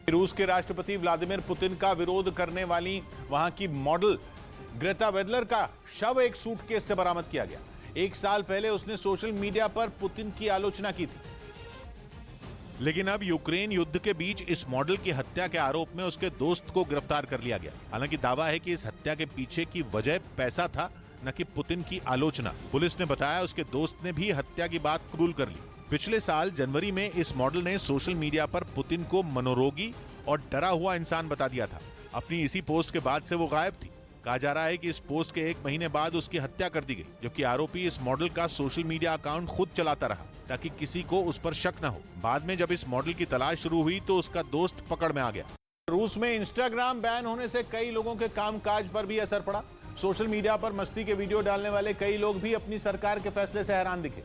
रूस के राष्ट्रपति व्लादिमीर पुतिन का विरोध करने वाली वहां की मॉडल ग्रेटा वेडलर का शव एक सूटकेस से बरामद किया गया। 1 साल पहले उसने सोशल मीडिया पर पुतिन की आलोचना की थी। लेकिन अब यूक्रेन युद्ध के बीच इस मॉडल की हत्या के आरोप में उसके दोस्त को गिरफ्तार कर लिया गया। हालांकि दावा है कि इस हत्या के पीछे की वजह पैसा था, न कि पुतिन की आलोचना। पुलिस ने बताया उसके दोस्त ने भी हत्या की बात कबूल कर ली। पिछले साल जनवरी में इस मॉडल ने सोशल मीडिया पर पुतिन को मनोरोगी और डरा हुआ इंसान बता दिया था। अपनी इसी पोस्ट के बाद से वो गायब थी। कहा जा रहा है कि इस पोस्ट के 1 महीने बाद उसकी हत्या कर दी गई, जबकि आरोपी इस मॉडल का सोशल मीडिया अकाउंट खुद चलाता रहा ताकि किसी को उस पर शक न हो। बाद में जब इस मॉडल की तलाश शुरू हुई तो उसका दोस्त पकड़ में आ गया। रूस में इंस्टाग्राम बैन होने से कई लोगों के कामकाज पर भी असर पड़ा। सोशल मीडिया पर मस्ती के वीडियो डालने वाले कई लोग भी अपनी सरकार के फैसले से हैरान दिखे।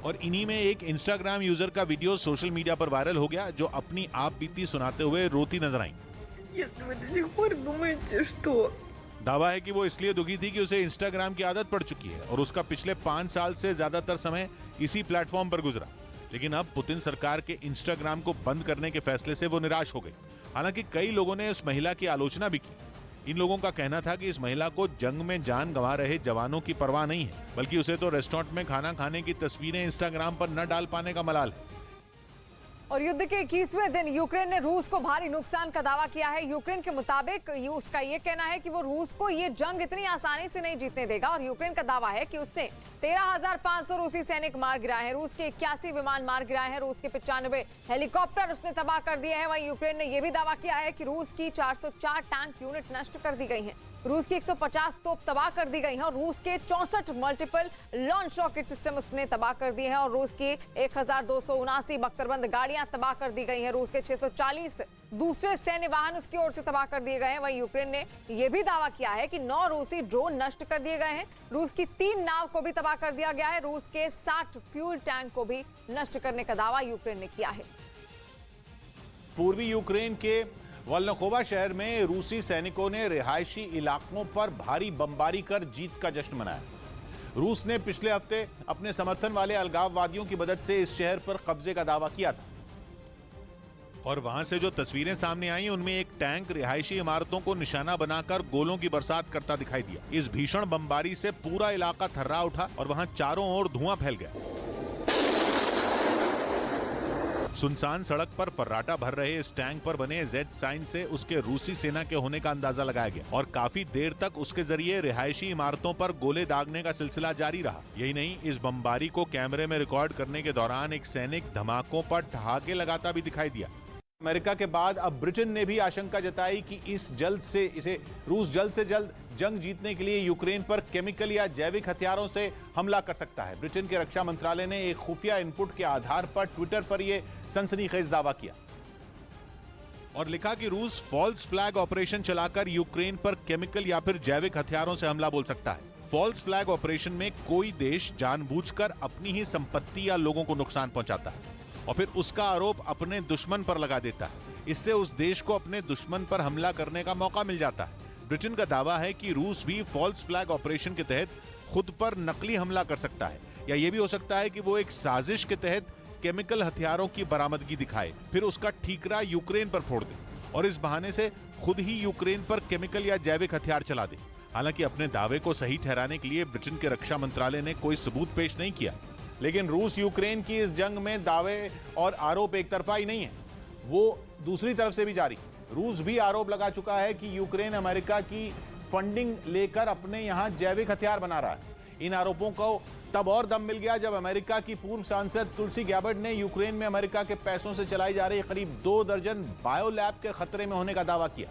और इन्हीं में एक इंस्टाग्राम यूजर का वीडियो सोशल मीडिया पर वायरल हो गया, जो अपनी आप बीती सुनाते हुए रोती नजर आई। दावा है कि वो इसलिए दुखी थी कि उसे इंस्टाग्राम की आदत पड़ चुकी है और उसका पिछले 5 साल से ज्यादातर समय इसी प्लेटफॉर्म पर गुजरा। लेकिन अब पुतिन सरकार के इंस्टाग्राम को बंद करने के फैसले से वो निराश हो गई। हालांकि कई लोगों ने इस महिला की आलोचना भी की। इन लोगों का कहना था कि इस महिला को जंग में जान गंवा रहे जवानों की परवाह नहीं है, बल्कि उसे तो रेस्टोरेंट में खाना खाने की तस्वीरें इंस्टाग्राम पर न डाल पाने का मलाल है। और युद्ध के 21वें दिन यूक्रेन ने रूस को भारी नुकसान का दावा किया है। यूक्रेन के मुताबिक उसका ये कहना है कि वो रूस को ये जंग इतनी आसानी से नहीं जीतने देगा। और यूक्रेन का दावा है कि उसने 13,500 रूसी सैनिक मार गिराए हैं, रूस के 81 विमान मार गिराए हैं, रूस के 95 हेलीकॉप्टर उसने तबाह कर दिए हैं। वहीं यूक्रेन ने यह भी दावा किया है कि रूस की 404 टैंक यूनिट नष्ट कर दी गई हैं, रूस की 150 तोप तबाह कर दी गई हैं और रूस के 64 मल्टीपल लॉन्च रॉकेट सिस्टम उसने तबाह कर दिए हैं और रूस की 1279 बख्तरबंद गाड़ियां तबाह कर दी गई हैं। रूस के 640 दूसरे सैन्य वाहन उसकी ओर से तबाह कर दिए गए हैं। वहीं यूक्रेन ने यह भी दावा किया है कि 9 रूसी ड्रोन नष्ट कर दिए गए हैं, रूस की 3 नाव को भी तबाह कर दिया गया है, रूस के 60 फ्यूल टैंक को भी नष्ट करने का दावा यूक्रेन ने किया है। पूर्वी यूक्रेन के वोल्नोकोवा शहर में रूसी सैनिकों ने रिहायशी इलाकों पर भारी बमबारी कर जीत का जश्न मनाया। रूस ने पिछले हफ्ते अपने समर्थन वाले अलगाववादियों की मदद से इस शहर पर कब्जे का दावा किया था और वहां से जो तस्वीरें सामने आई उनमें एक टैंक रिहायशी इमारतों को निशाना बनाकर गोलों की बरसात करता दिखाई दिया। इस भीषण बमबारी से पूरा इलाका थर्रा उठा और वहां चारों ओर धुआं फैल गया। सुनसान सड़क पर फर्राटा भर रहे इस टैंक पर बने जेड साइन से उसके रूसी सेना के होने का अंदाजा लगाया गया और काफी देर तक उसके जरिए रिहायशी इमारतों पर गोले दागने का सिलसिला जारी रहा। यही नहीं, इस बमबारी को कैमरे में रिकॉर्ड करने के दौरान एक सैनिक धमाकों पर ठहाके लगाता भी दिखाई दिया। अमेरिका के बाद अब ब्रिटेन ने भी आशंका जताई कि रूस जल्द से जल्द जंग जीतने के लिए यूक्रेन पर केमिकल या जैविक हथियारों से हमला कर सकता है। ब्रिटेन के रक्षा मंत्रालय ने एक खुफिया इनपुट के आधार पर ट्विटर पर यह सनसनीखेज दावा किया और लिखा कि रूस फॉल्स फ्लैग ऑपरेशन चलाकर यूक्रेन पर केमिकल या फिर जैविक हथियारों से हमला बोल सकता है। फॉल्स फ्लैग ऑपरेशन में कोई देश जानबूझकर अपनी ही संपत्ति या लोगों को नुकसान पहुंचाता है और फिर उसका आरोप अपने दुश्मन पर लगा देता है। इससे उस देश को अपने दुश्मन पर हमला करने का मौका मिल जाता है। ब्रिटेन का दावा है कि रूस भी फॉल्स फ्लैग ऑपरेशन के तहत खुद पर नकली हमला कर सकता है, या यह भी हो सकता है कि वो एक साजिश के तहत केमिकल हथियारों की बरामदगी दिखाए, फिर उसका ठीकरा यूक्रेन पर फोड़ दे और इस बहाने से खुद ही यूक्रेन पर केमिकल या जैविक हथियार चला दे। हालांकि अपने दावे को सही ठहराने के लिए ब्रिटेन के रक्षा मंत्रालय ने कोई सबूत पेश नहीं किया, लेकिन रूस यूक्रेन की इस जंग में दावे और आरोप एक तरफा ही नहीं है, वो दूसरी तरफ से भी जारी। रूस भी आरोप लगा चुका है कि यूक्रेन अमेरिका की फंडिंग लेकर अपने यहां जैविक हथियार बना रहा है। इन आरोपों को तब और दम मिल गया जब अमेरिका की पूर्व सांसद तुलसी गैबर्ड ने यूक्रेन में अमेरिका के पैसों से चलाई जा रही करीब 2 दर्जन बायोलैब के खतरे में होने का दावा किया,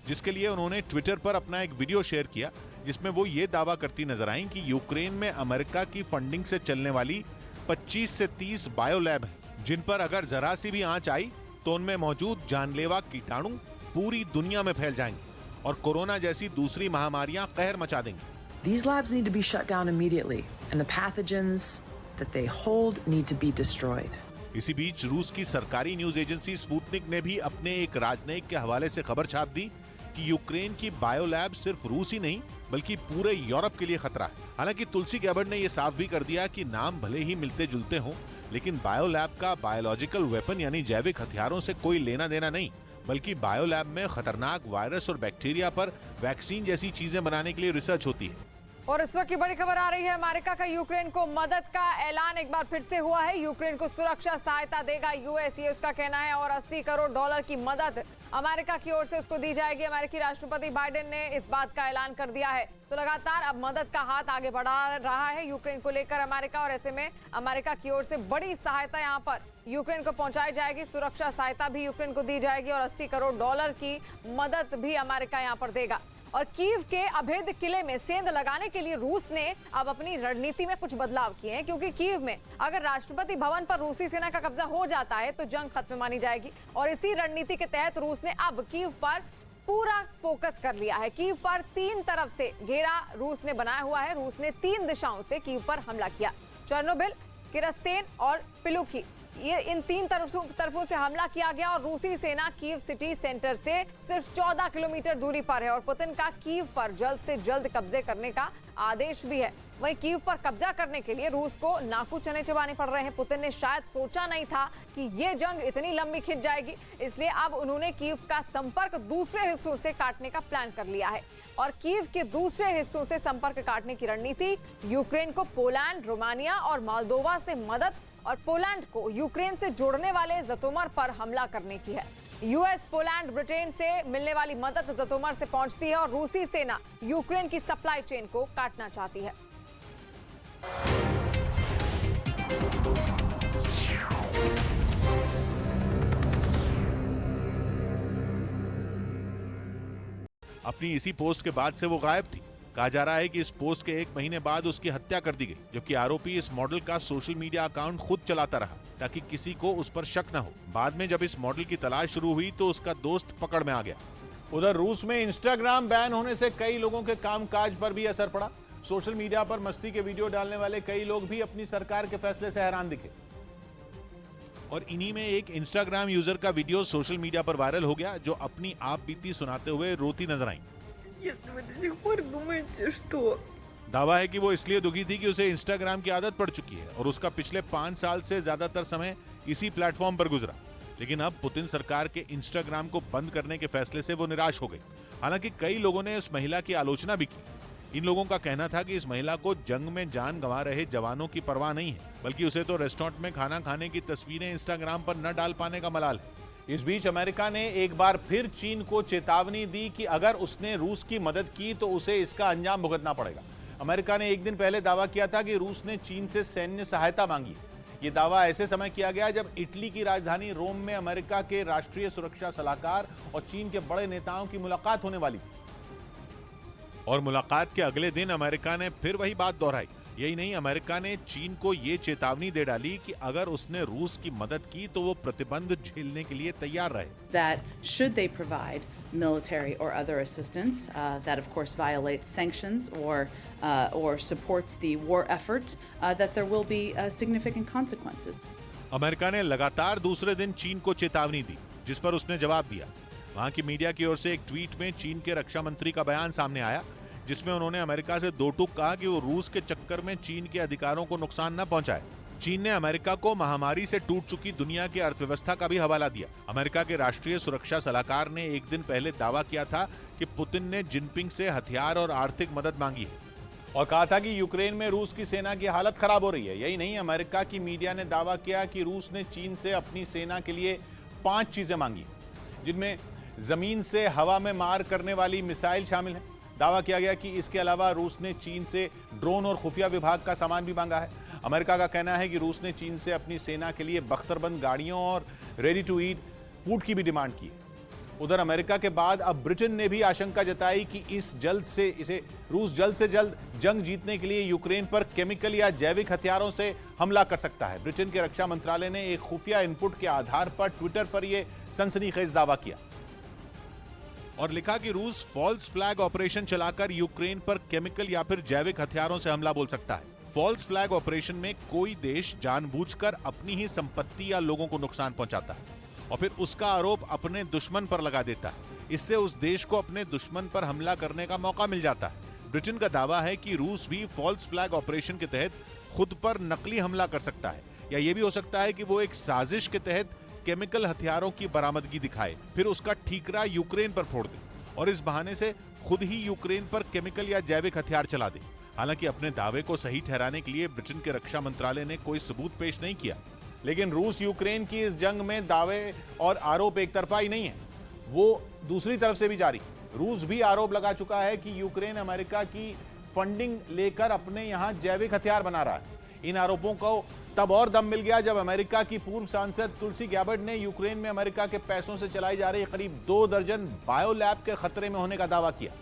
जिसके लिए उन्होंने ट्विटर पर अपना एक वीडियो शेयर किया जिसमें वो ये दावा करती नजर आई कि यूक्रेन में अमेरिका की फंडिंग से चलने वाली 25 से 30 बायोलैब हैं, जिन पर अगर जरा सी भी आंच आई तो उनमें मौजूद जानलेवा कीटाणु पूरी दुनिया में फैल जाएंगे और कोरोना जैसी दूसरी महामारियां कहर मचा देंगी। These labs need to be shut down immediately and the pathogens that they hold need to be destroyed. इसी बीच रूस की सरकारी न्यूज एजेंसी स्पुतनिक ने भी अपने एक राजनयिक के हवाले से खबर छाप दी कि यूक्रेन की बायोलैब सिर्फ रूस ही नहीं बल्कि पूरे यूरोप के लिए खतरा है। हालांकि तुलसी गैबर्ड ने यह साफ भी कर दिया कि नाम भले ही मिलते जुलते हों, लेकिन बायोलैब का बायोलॉजिकल वेपन यानी जैविक हथियारों से कोई लेना देना नहीं, बल्कि बायोलैब में खतरनाक वायरस और बैक्टीरिया पर वैक्सीन जैसी चीजें बनाने के लिए रिसर्च होती है। और इस वक्त की बड़ी खबर आ रही है, अमेरिका का यूक्रेन को मदद का ऐलान एक बार फिर से हुआ है। यूक्रेन को सुरक्षा सहायता देगा यूएस, ये उसका कहना है, और 80 करोड़ डॉलर की मदद अमेरिका की ओर से उसको दी जाएगी। अमेरिकी राष्ट्रपति बाइडेन ने इस बात का ऐलान कर दिया है। तो लगातार अब मदद का हाथ आगे बढ़ा रहा है यूक्रेन को लेकर अमेरिका, और ऐसे में अमेरिका की ओर से बड़ी सहायता यहाँ पर यूक्रेन को पहुंचाई जाएगी। सुरक्षा सहायता भी यूक्रेन को दी जाएगी और 80 करोड़ डॉलर की मदद भी अमेरिका यहाँ पर देगा। और कीव के अभेद किले में सेंध लगाने के लिए रूस ने अब अपनी रणनीति में कुछ बदलाव किए हैं, क्योंकि कीव में अगर राष्ट्रपति भवन पर रूसी सेना का कब्जा हो जाता है तो जंग खत्म मानी जाएगी। और इसी रणनीति के तहत रूस ने अब कीव पर पूरा फोकस कर लिया है। कीव पर 3 तरफ से घेरा रूस ने बनाया हुआ है। रूस ने 3 दिशाओं से कीव पर हमला किया। चेर्नोबिल, किरस्तेन और पिलुकी, ये इन 3 तरफों से हमला किया गया और रूसी सेना कीव सिटी सेंटर से सिर्फ 14 किलोमीटर दूरी पर है। और पुतिन का कीव पर जल्द से जल्द कब्जे करने का आदेश भी है। वहीं कीव पर कब्जा करने के लिए रूस को नाकू चने चबाने पड़ रहे हैं। पुतिन ने शायद सोचा नहीं था कि ये जंग इतनी लंबी खिंच जाएगी, इसलिए अब उन्होंने कीव का संपर्क दूसरे हिस्सों से काटने का प्लान कर लिया है। और कीव के दूसरे हिस्सों से संपर्क काटने की रणनीति यूक्रेन को पोलैंड, रोमानिया और मोल्दोवा से मदद और पोलैंड को यूक्रेन से जोड़ने वाले जतोमर पर हमला करने की है। यूएस, पोलैंड, ब्रिटेन से मिलने वाली मदद जतोमर से पहुंचती है और रूसी सेना यूक्रेन की सप्लाई चेन को काटना चाहती है। अपनी इसी पोस्ट के बाद से वो गायब थी। कहा जा रहा है कि इस पोस्ट के 1 महीने बाद उसकी हत्या कर दी गई, जबकि आरोपी इस मॉडल का सोशल मीडिया अकाउंट खुद चलाता रहा ताकि किसी को उस पर शक न हो। बाद में जब इस मॉडल की तलाश शुरू हुई तो उसका दोस्त पकड़ में आ गया। उधर रूस में इंस्टाग्राम बैन होने से कई लोगों के कामकाज पर भी असर पड़ा। सोशल मीडिया पर मस्ती के वीडियो डालने वाले कई लोग भी अपनी सरकार के फैसले से हैरान दिखे। और इन्हीं में एक इंस्टाग्राम यूजर का वीडियो सोशल मीडिया पर वायरल हो गया, जो अपनी आप बीती सुनाते हुए रोती नजर आई। Если вы до сих пор думаете, что दावा है कि वो इसलिए दुखी थी कि उसे इंस्टाग्राम की आदत पड़ चुकी है और उसका पिछले 5 साल से ज्यादातर समय इसी प्लेटफॉर्म पर गुजरा। लेकिन अब पुतिन सरकार के इंस्टाग्राम को बंद करने के फैसले से वो निराश हो गई। हालांकि कई लोगों ने इस महिला की आलोचना भी की। इन लोगों का कहना था कि इस महिला को जंग में जान गंवा रहे जवानों की परवाह नहीं है, बल्कि उसे तो रेस्टोरेंट में खाना खाने की तस्वीरें इंस्टाग्राम पर न डाल पाने का मलाल है। इस बीच अमेरिका ने एक बार फिर चीन को चेतावनी दी कि अगर उसने रूस की मदद की तो उसे इसका अंजाम भुगतना पड़ेगा। अमेरिका ने एक दिन पहले दावा किया था कि रूस ने चीन से सैन्य सहायता मांगी। ये दावा ऐसे समय किया गया जब इटली की राजधानी रोम में अमेरिका के राष्ट्रीय सुरक्षा सलाहकार और चीन के बड़े नेताओं की मुलाकात होने वाली थी। और मुलाकात के अगले दिन अमेरिका ने फिर वही बात दोहराई। यही नहीं, अमेरिका ने चीन को ये चेतावनी दे डाली कि अगर उसने रूस की मदद की तो वो प्रतिबंध झेलने के लिए तैयार रहे। That should they provide military or other assistance that of course violates sanctions or supports the war effort, that there will be significant consequences. America ने लगातार दूसरे दिन चीन को चेतावनी दी, जिस पर उसने जवाब दिया। वहां की मीडिया की ओर से एक ट्वीट में चीन के रक्षा मंत्री का बयान सामने आया, जिसमें उन्होंने अमेरिका से 2 टूक कहा कि वो रूस के चक्कर में चीन के अधिकारों को नुकसान न पहुंचाए। चीन ने अमेरिका को महामारी से टूट चुकी दुनिया की अर्थव्यवस्था का भी हवाला दिया। अमेरिका के राष्ट्रीय सुरक्षा सलाहकार ने एक दिन पहले दावा किया था कि पुतिन ने जिनपिंग से हथियार और आर्थिक मदद मांगी है और कहा था कि यूक्रेन में रूस की सेना की हालत खराब हो रही है। यही नहीं, अमेरिका की मीडिया ने दावा किया कि रूस ने चीन से अपनी सेना के लिए 5 चीजें मांगी, जिनमें जमीन से हवा में मार करने वाली मिसाइल शामिल है। दावा किया गया कि इसके अलावा रूस ने चीन से ड्रोन और खुफिया विभाग का सामान भी मांगा है। अमेरिका का कहना है कि रूस ने चीन से अपनी सेना के लिए बख्तरबंद गाड़ियों और रेडी टू ईट फूड की भी डिमांड की। उधर अमेरिका के बाद अब ब्रिटेन ने भी आशंका जताई कि रूस जल्द से जल्द जंग जीतने के लिए यूक्रेन पर केमिकल या जैविक हथियारों से हमला कर सकता है। ब्रिटेन के रक्षा मंत्रालय ने एक खुफिया इनपुट के आधार पर ट्विटर पर यह सनसनीखेज दावा किया और लिखा कि रूस फॉल्स फ्लैग ऑपरेशन चलाकर यूक्रेन पर केमिकल या फिर जैविक हथियारों से हमला बोल सकता है। फॉल्स फ्लैग ऑपरेशन में कोई देश जानबूझकर अपनी ही संपत्ति या लोगों को नुकसान पहुंचाता है और फिर उसका आरोप अपने दुश्मन पर लगा देता है। इससे उस देश को अपने दुश्मन पर हमला करने का मौका मिल जाता है। ब्रिटेन का दावा है कि रूस भी फॉल्स फ्लैग ऑपरेशन के तहत खुद पर नकली हमला कर सकता है। या ये भी हो सकता है कि वो एक साजिश के तहत केमिकल हथियारों की बरामदगी दिखाए, फिर उसका ठीकरा यूक्रेन पर फोड़ दे और इस बहाने से खुद ही यूक्रेन पर केमिकल या जैविक हथियार चला दे। हालांकि अपने दावे को सही ठहराने के लिए ब्रिटेन के रक्षा मंत्रालय ने कोई सबूत पेश नहीं किया। लेकिन रूस यूक्रेन की इस जंग में दावे और आरोप एक तरफा ही नहीं है, वो दूसरी तरफ से भी जारी। रूस भी आरोप लगा चुका है कि यूक्रेन अमेरिका की फंडिंग लेकर अपने यहां जैविक हथियार बना रहा है। इन आरोपों को तब और दम मिल गया जब अमेरिका की पूर्व सांसद तुलसी गैबर्ड ने यूक्रेन में अमेरिका के पैसों से चलाई जा रही करीब 2 दर्जन बायोलैब के खतरे में होने का दावा किया,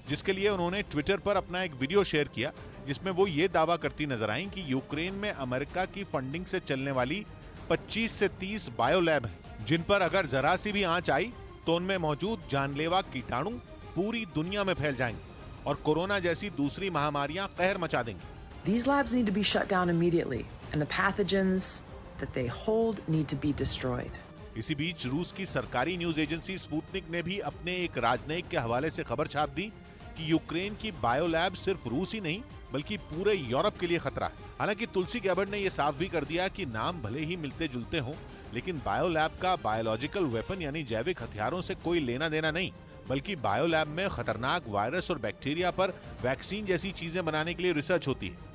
जिसके लिए उन्होंने ट्विटर पर अपना एक वीडियो शेयर किया जिसमें वो ये दावा करती नजर आईं कि यूक्रेन में अमेरिका की फंडिंग से चलने वाली 25 से 30 बायोलैब हैं, जिन पर अगर जरा सी भी आंच आई तो उनमें मौजूद जानलेवा कीटाणु पूरी दुनिया में फैल जाएंगे और कोरोना जैसी दूसरी महामारियां कहर मचा देंगी। These labs need to be shut down immediately, and the pathogens that they hold need to be destroyed. इसी बीच रूस की सरकारी न्यूज एजेंसी स्पुतनिक ने भी अपने एक राजनयिक के हवाले से खबर छाप दी कि यूक्रेन की बायोलैब सिर्फ रूस ही नहीं बल्कि पूरे यूरोप के लिए खतरा है। हालांकि तुलसी गैबर्ड ने यह साफ भी कर दिया कि नाम भले ही मिलते जुलते हों, लेकिन बायोलैब का बायोलॉजिकल वेपन यानी जैविक हथियारों से कोई लेना देना नहीं, बल्कि बायोलैब में खतरनाक वायरस और बैक्टीरिया पर वैक्सीन जैसी चीजें बनाने के लिए रिसर्च होती है।